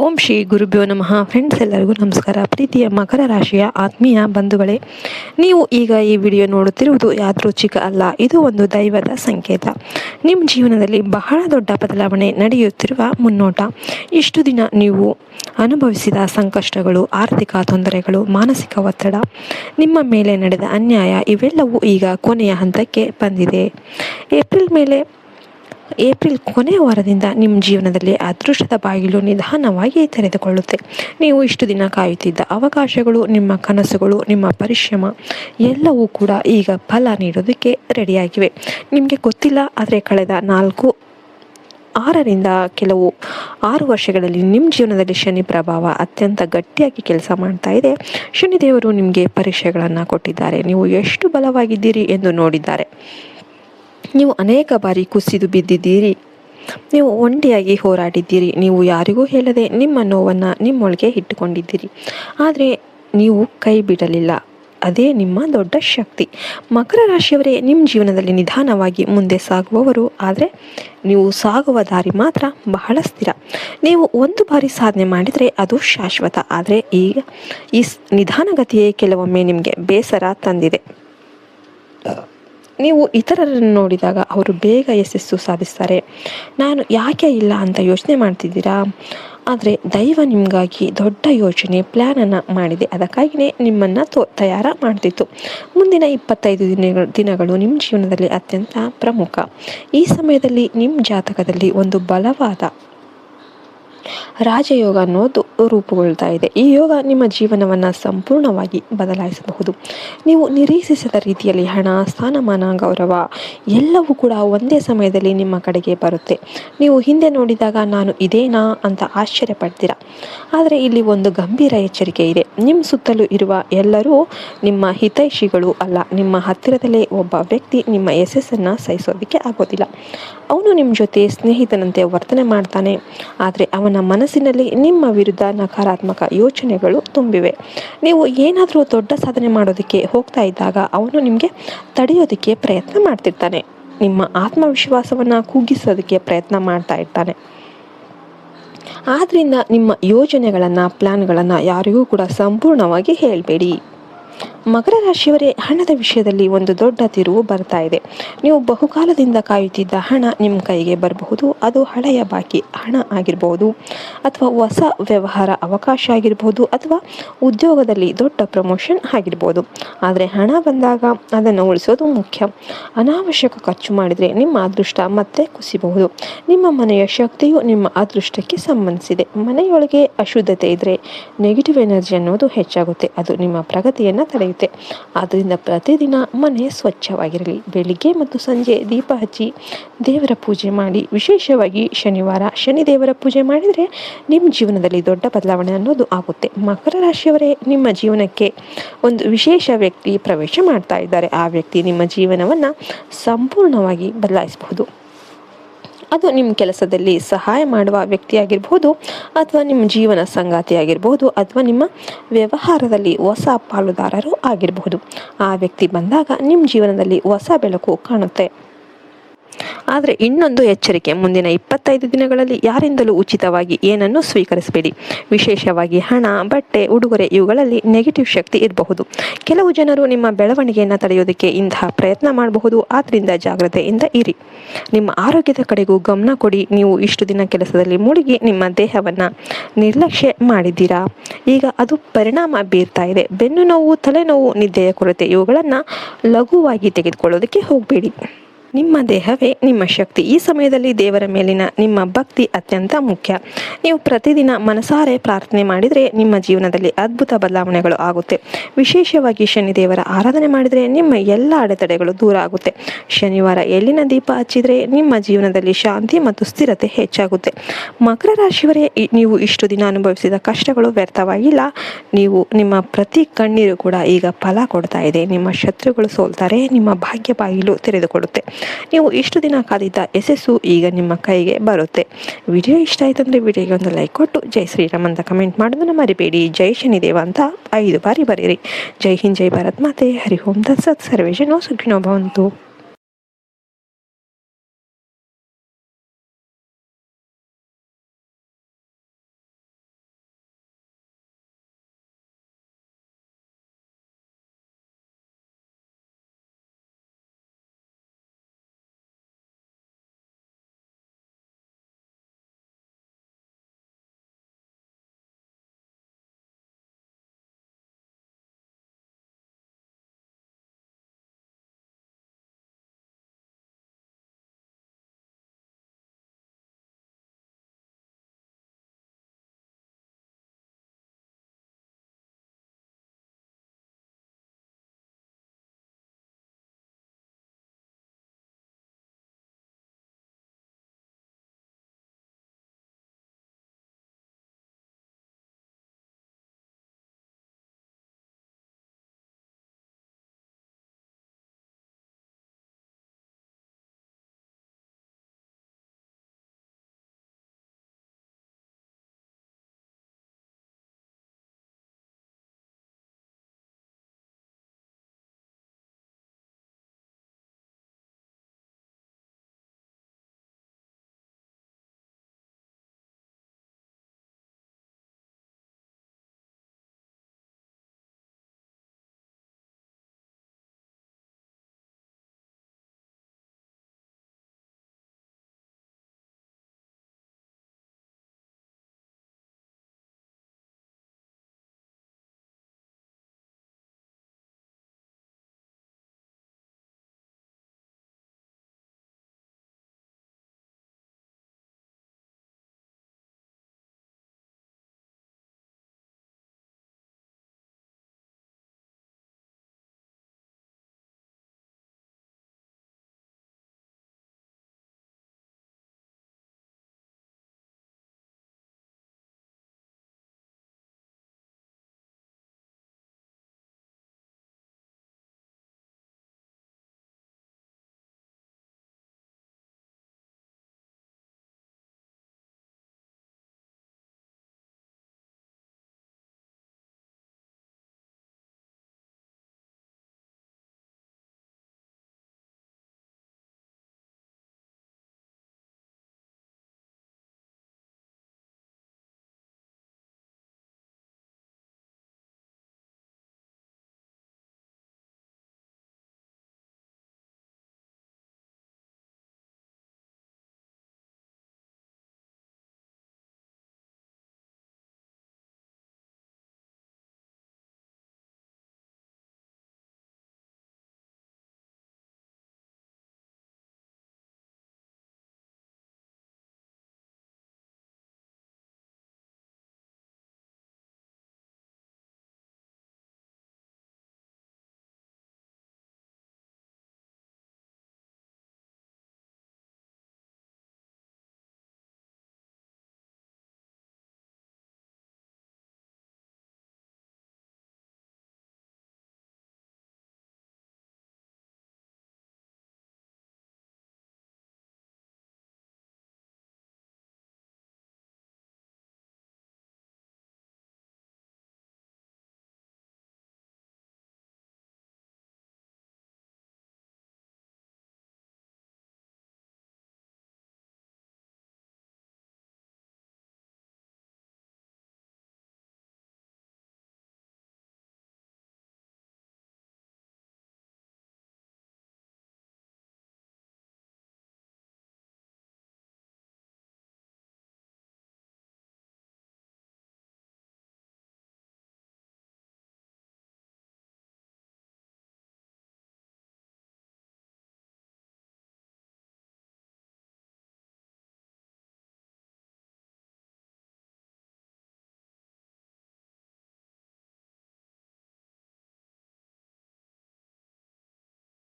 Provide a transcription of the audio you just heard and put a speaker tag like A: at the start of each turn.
A: ಓಂ ಶ್ರೀ ಗುರುಭ್ಯೋ ನಮಃ. ಫ್ರೆಂಡ್ಸ್, ಎಲ್ಲರಿಗೂ ನಮಸ್ಕಾರ. ಪ್ರೀತಿಯ ಮಕರ ರಾಶಿಯ ಆತ್ಮೀಯ ಬಂಧುಗಳೇ, ನೀವು ಈಗ ಈ ವಿಡಿಯೋ ನೋಡುತ್ತಿರುವುದು ಯಾದೃಚ್ಛಿಕ ಅಲ್ಲ, ಇದು ಒಂದು ದೈವದ ಸಂಕೇತ. ನಿಮ್ಮ ಜೀವನದಲ್ಲಿ ಬಹಳ ದೊಡ್ಡ ಬದಲಾವಣೆ ನಡೆಯುತ್ತಿರುವ ಮುನ್ನೋಟ. ಇಷ್ಟು ದಿನ ನೀವು ಅನುಭವಿಸಿದ ಸಂಕಷ್ಟಗಳು, ಆರ್ಥಿಕ ತೊಂದರೆಗಳು, ಮಾನಸಿಕ ಒತ್ತಡ, ನಿಮ್ಮ ಮೇಲೆ ನಡೆದ ಅನ್ಯಾಯ ಇವೆಲ್ಲವೂ ಈಗ ಕೊನೆಯ ಹಂತಕ್ಕೆ ಬಂದಿದೆ. ಏಪ್ರಿಲ್ ಕೊನೆಯ ವಾರದಿಂದ ನಿಮ್ಮ ಜೀವನದಲ್ಲಿ ಅದೃಷ್ಟದ ಬಾಗಿಲು ನಿಧಾನವಾಗಿ ತೆರೆದುಕೊಳ್ಳುತ್ತೆ. ನೀವು ಇಷ್ಟು ದಿನ ಕಾಯುತ್ತಿದ್ದ ಅವಕಾಶಗಳು, ನಿಮ್ಮ ಕನಸುಗಳು, ನಿಮ್ಮ ಪರಿಶ್ರಮ ಎಲ್ಲವೂ ಕೂಡ ಈಗ ಫಲ ನೀಡೋದಕ್ಕೆ ರೆಡಿಯಾಗಿವೆ. ನಿಮಗೆ ಗೊತ್ತಿಲ್ಲ, ಆದರೆ ಕಳೆದ 6 ವರ್ಷಗಳಲ್ಲಿ ನಿಮ್ಮ ಜೀವನದಲ್ಲಿ ಶನಿ ಪ್ರಭಾವ ಅತ್ಯಂತ ಗಟ್ಟಿಯಾಗಿ ಕೆಲಸ ಮಾಡ್ತಾ ಇದೆ. ಶನಿದೇವರು ನಿಮಗೆ ಪರೀಕ್ಷೆಗಳನ್ನು ಕೊಟ್ಟಿದ್ದಾರೆ. ನೀವು ಎಷ್ಟು ಬಲವಾಗಿದ್ದೀರಿ ಎಂದು ನೋಡಿದ್ದಾರೆ. ನೀವು ಅನೇಕ ಬಾರಿ ಕುಸಿದು ಬಿದ್ದಿದ್ದೀರಿ. ನೀವು ಒಂಟಿಯಾಗಿ ಹೋರಾಡಿದ್ದೀರಿ. ನೀವು ಯಾರಿಗೂ ಹೇಳದೆ ನಿಮ್ಮ ನೋವನ್ನು ನಿಮ್ಮೊಳಗೆ ಇಟ್ಟುಕೊಂಡಿದ್ದೀರಿ. ಆದರೆ ನೀವು ಕೈ ಬಿಡಲಿಲ್ಲ. ಅದೇ ನಿಮ್ಮ ದೊಡ್ಡ ಶಕ್ತಿ. ಮಕರ ರಾಶಿಯವರೇ, ನಿಮ್ಮ ಜೀವನದಲ್ಲಿ ನಿಧಾನವಾಗಿ ಮುಂದೆ ಸಾಗುವವರು, ಆದರೆ ನೀವು ಸಾಗುವ ದಾರಿ ಮಾತ್ರ ಬಹಳ ಸ್ಥಿರ. ನೀವು ಒಂದು ಬಾರಿ ಸಾಧನೆ ಮಾಡಿದರೆ ಅದು ಶಾಶ್ವತ. ಆದರೆ ಈಗ ಈ ನಿಧಾನಗತಿಯೇ ಕೆಲವೊಮ್ಮೆ ನಿಮಗೆ ಬೇಸರ ತಂದಿದೆ. ನೀವು ಇತರರನ್ನು ನೋಡಿದಾಗ ಅವರು ಬೇಗ ಯಶಸ್ಸು ಸಾಧಿಸ್ತಾರೆ. ನಾನು ಯಾಕೆ ಇಲ್ಲ ಅಂತ ಯೋಚನೆ ಮಾಡ್ತಿದ್ದೀರಾ? ಆದರೆ ದೈವ ನಿಮಗಾಗಿ ದೊಡ್ಡ ಯೋಚನೆ, ಪ್ಲ್ಯಾನನ್ನು ಮಾಡಿದೆ. ಅದಕ್ಕಾಗಿಯೇ ನಿಮ್ಮನ್ನು ತಯಾರ ಮಾಡ್ತಿತ್ತು. ಮುಂದಿನ 25 ದಿನಗಳು ನಿಮ್ಮ ಜೀವನದಲ್ಲಿ ಅತ್ಯಂತ ಪ್ರಮುಖ. ಈ ಸಮಯದಲ್ಲಿ ನಿಮ್ಮ ಜಾತಕದಲ್ಲಿ ಒಂದು ಬಲವಾದ ರಾಜಯೋಗ ಅನ್ನೋದು ರೂಪುಗೊಳ್ತಾ ಇದೆ. ಈ ಯೋಗ ನಿಮ್ಮ ಜೀವನವನ್ನು ಸಂಪೂರ್ಣವಾಗಿ ಬದಲಾಯಿಸಬಹುದು. ನೀವು ನಿರೀಕ್ಷಿಸಿದ ರೀತಿಯಲ್ಲಿ ಹಣ, ಸ್ಥಾನಮಾನ, ಗೌರವ ಎಲ್ಲವೂ ಕೂಡ ಒಂದೇ ಸಮಯದಲ್ಲಿ ನಿಮ್ಮ ಕಡೆಗೆ ಬರುತ್ತೆ. ನೀವು ಹಿಂದೆ ನೋಡಿದಾಗ ನಾನು ಇದೇನಾ ಅಂತ ಆಶ್ಚರ್ಯಪಡ್ತೀರ. ಆದರೆ ಇಲ್ಲಿ ಒಂದು ಗಂಭೀರ ಎಚ್ಚರಿಕೆ ಇದೆ. ನಿಮ್ಮ ಸುತ್ತಲೂ ಇರುವ ಎಲ್ಲರೂ ನಿಮ್ಮ ಹಿತೈಷಿಗಳು ಅಲ್ಲ. ನಿಮ್ಮ ಹತ್ತಿರದಲ್ಲೇ ಒಬ್ಬ ವ್ಯಕ್ತಿ ನಿಮ್ಮ ಯಶಸ್ಸನ್ನು ಸಹಿಸೋದಕ್ಕೆ ಆಗೋದಿಲ್ಲ. ಅವನು ನಿಮ್ಮ ಜೊತೆ ಸ್ನೇಹಿತನಂತೆ ವರ್ತನೆ ಮಾಡ್ತಾನೆ, ಆದರೆ ಅವನ ಮನಸ್ಸಿನಲ್ಲಿ ನಿಮ್ಮ ವಿರುದ್ಧ ನಕಾರಾತ್ಮಕ ಯೋಚನೆಗಳು ತುಂಬಿವೆ. ನೀವು ಏನಾದರೂ ದೊಡ್ಡ ಸಾಧನೆ ಮಾಡೋದಕ್ಕೆ ಹೋಗ್ತಾ ಇದ್ದಾಗ ಅವನು ನಿಮಗೆ ತಡೆಯೋದಕ್ಕೆ ಪ್ರಯತ್ನ ಮಾಡ್ತಿರ್ತಾನೆ. ನಿಮ್ಮ ಆತ್ಮವಿಶ್ವಾಸವನ್ನು ಕುಗ್ಗಿಸೋದಕ್ಕೆ ಪ್ರಯತ್ನ ಮಾಡ್ತಾ ಇರ್ತಾನೆ. ಆದ್ದರಿಂದ ನಿಮ್ಮ ಯೋಜನೆಗಳನ್ನು, ಪ್ಲ್ಯಾನ್ಗಳನ್ನು ಯಾರಿಗೂ ಕೂಡ ಸಂಪೂರ್ಣವಾಗಿ ಹೇಳಬೇಡಿ. ಮಕರ ರಾಶಿಯವರೇ, ಹಣದ ವಿಷಯದಲ್ಲಿ ಒಂದು ದೊಡ್ಡ ತಿರುವು ಬರ್ತಾ ಇದೆ. ನೀವು ಬಹುಕಾಲದಿಂದ ಕಾಯುತ್ತಿದ್ದ ಹಣ ನಿಮ್ಮ ಕೈಗೆ ಬರಬಹುದು. ಅದು ಹಳೆಯ ಬಾಕಿ ಹಣ ಆಗಿರಬಹುದು, ಅಥವಾ ಹೊಸ ವ್ಯವಹಾರ ಅವಕಾಶ ಆಗಿರಬಹುದು, ಅಥವಾ ಉದ್ಯೋಗದಲ್ಲಿ ದೊಡ್ಡ ಪ್ರಮೋಷನ್ ಆಗಿರ್ಬೋದು. ಆದರೆ ಹಣ ಬಂದಾಗ ಅದನ್ನು ಉಳಿಸೋದು ಮುಖ್ಯ. ಅನಾವಶ್ಯಕ ಖರ್ಚು ಮಾಡಿದರೆ ನಿಮ್ಮ ಅದೃಷ್ಟ ಮತ್ತೆ ಕುಸಿಬಹುದು. ನಿಮ್ಮ ಮನೆಯ ಶಕ್ತಿಯು ನಿಮ್ಮ ಅದೃಷ್ಟಕ್ಕೆ ಸಂಬಂಧಿಸಿದೆ. ಮನೆಯೊಳಗೆ ಅಶುದ್ಧತೆ ಇದ್ದರೆ ನೆಗೆಟಿವ್ ಎನರ್ಜಿ ಅನ್ನೋದು ಹೆಚ್ಚಾಗುತ್ತೆ. ಅದು ನಿಮ್ಮ ಪ್ರಗತಿಯನ್ನು ತಡೆಯುತ್ತೆ. ಆದ್ದರಿಂದ ಪ್ರತಿದಿನ ಮನೆ ಸ್ವಚ್ಛವಾಗಿರಲಿ. ಬೆಳಿಗ್ಗೆ ಮತ್ತು ಸಂಜೆ ದೀಪ ಹಚ್ಚಿ ದೇವರ ಪೂಜೆ ಮಾಡಿ. ವಿಶೇಷವಾಗಿ ಶನಿವಾರ ಶನಿದೇವರ ಪೂಜೆ ಮಾಡಿದರೆ ನಿಮ್ಮ ಜೀವನದಲ್ಲಿ ದೊಡ್ಡ ಬದಲಾವಣೆ ಅನ್ನೋದು ಆಗುತ್ತೆ. ಮಕರ ರಾಶಿಯವರೇ, ನಿಮ್ಮ ಜೀವನಕ್ಕೆ ಒಂದು ವಿಶೇಷ ವ್ಯಕ್ತಿ ಪ್ರವೇಶ ಮಾಡ್ತಾ ಇದ್ದಾರೆ. ಆ ವ್ಯಕ್ತಿ ನಿಮ್ಮ ಜೀವನವನ್ನು ಸಂಪೂರ್ಣವಾಗಿ ಬದಲಾಯಿಸಬಹುದು. ಅದು ನಿಮ್ಮ ಕೆಲಸದಲ್ಲಿ ಸಹಾಯ ಮಾಡುವ ವ್ಯಕ್ತಿಯಾಗಿರ್ಬೋದು, ಅಥವಾ ನಿಮ್ಮ ಜೀವನ ಸಂಗಾತಿಯಾಗಿರ್ಬೋದು, ಅಥವಾ ನಿಮ್ಮ ವ್ಯವಹಾರದಲ್ಲಿ ಹೊಸ ಪಾಲುದಾರರು ಆಗಿರಬಹುದು. ಆ ವ್ಯಕ್ತಿ ಬಂದಾಗ ನಿಮ್ಮ ಜೀವನದಲ್ಲಿ ಹೊಸ ಬೆಳಕು ಕಾಣುತ್ತೆ. ಆದರೆ ಇನ್ನೊಂದು ಎಚ್ಚರಿಕೆ, ಮುಂದಿನ 25 ದಿನಗಳಲ್ಲಿ ಯಾರಿಂದಲೂ ಉಚಿತವಾಗಿ ಏನನ್ನು ಸ್ವೀಕರಿಸಬೇಡಿ. ವಿಶೇಷವಾಗಿ ಹಣ, ಬಟ್ಟೆ, ಉಡುಗೊರೆ ಇವುಗಳಲ್ಲಿ ನೆಗೆಟಿವ್ ಶಕ್ತಿ ಇರಬಹುದು. ಕೆಲವು ಜನರು ನಿಮ್ಮ ಬೆಳವಣಿಗೆಯನ್ನು ತಡೆಯೋದಕ್ಕೆ ಇಂತಹ ಪ್ರಯತ್ನ ಮಾಡಬಹುದು. ಆದ್ದರಿಂದ ಜಾಗ್ರತೆಯಿಂದ ಇರಿ. ನಿಮ್ಮ ಆರೋಗ್ಯದ ಕಡೆಗೂ ಗಮನ ಕೊಡಿ. ನೀವು ಇಷ್ಟು ದಿನ ಕೆಲಸದಲ್ಲಿ ಮುಳುಗಿ ನಿಮ್ಮ ದೇಹವನ್ನು ನಿರ್ಲಕ್ಷ್ಯ ಮಾಡಿದ್ದೀರಾ. ಈಗ ಅದು ಪರಿಣಾಮ ಬೀರ್ತಾ ಇದೆ. ಬೆನ್ನು ನೋವು, ತಲೆನೋವು, ನಿದ್ದೆಯ ಕೊರತೆ ಇವುಗಳನ್ನು ಲಘುವಾಗಿ ತೆಗೆದುಕೊಳ್ಳೋದಕ್ಕೆ ಹೋಗಬೇಡಿ. ನಿಮ್ಮ ದೇಹವೇ ನಿಮ್ಮ ಶಕ್ತಿ. ಈ ಸಮಯದಲ್ಲಿ ದೇವರ ಮೇಲಿನ ನಿಮ್ಮ ಭಕ್ತಿ ಅತ್ಯಂತ ಮುಖ್ಯ. ನೀವು ಪ್ರತಿದಿನ ಮನಸಾರೆ ಪ್ರಾರ್ಥನೆ ಮಾಡಿದರೆ ನಿಮ್ಮ ಜೀವನದಲ್ಲಿ ಅದ್ಭುತ ಬದಲಾವಣೆಗಳು ಆಗುತ್ತೆ. ವಿಶೇಷವಾಗಿ ಶನಿದೇವರ ಆರಾಧನೆ ಮಾಡಿದರೆ ನಿಮ್ಮ ಎಲ್ಲ ಅಡೆತಡೆಗಳು ದೂರ ಆಗುತ್ತೆ. ಶನಿವಾರ ಎಳ್ಳಿನ ದೀಪ ಹಚ್ಚಿದರೆ ನಿಮ್ಮ ಜೀವನದಲ್ಲಿ ಶಾಂತಿ ಮತ್ತು ಸ್ಥಿರತೆ ಹೆಚ್ಚಾಗುತ್ತೆ. ಮಕರ ರಾಶಿಯವರೇ, ನೀವು ಇಷ್ಟು ದಿನ ಅನುಭವಿಸಿದ ಕಷ್ಟಗಳು ವ್ಯರ್ಥವಾಗಿಲ್ಲ. ನಿಮ್ಮ ಪ್ರತಿ ಕಣ್ಣೀರು ಕೂಡ ಈಗ ಫಲ ಕೊಡ್ತಾ ಇದೆ. ನಿಮ್ಮ ಶತ್ರುಗಳು ಸೋಲ್ತಾರೆ. ನಿಮ್ಮ ಭಾಗ್ಯ ಬಾಗಿಲು ತೆರೆದುಕೊಳ್ಳುತ್ತೆ. ನೀವು ಇಷ್ಟು ದಿನ ಕಾದಿದ್ದ ಯಶಸ್ಸು ಈಗ ನಿಮ್ಮ ಕೈಗೆ ಬರುತ್ತೆ. ವಿಡಿಯೋ ಇಷ್ಟ ಆಯ್ತಂದ್ರೆ ವಿಡಿಯೋಗೆ ಒಂದು ಲೈಕ್ ಕೊಟ್ಟು ಜೈ ಶ್ರೀರಾಮ್ ಅಂತ ಕಮೆಂಟ್ ಮಾಡೋದನ್ನು ಮರಿಬೇಡಿ. ಜೈ ಶನಿದೇವ ಅಂತ 5 ಬಾರಿ ಬರೀರಿ. ಜೈ ಹಿಂದ್, ಜೈ ಭಾರತ್ ಮಾತೆ, ಹರಿ ಓಂ ತತ್ಸತ್. ಸರ್ವೇ ಜನೋ ಸುಖಿನೋ ಭವಂತು.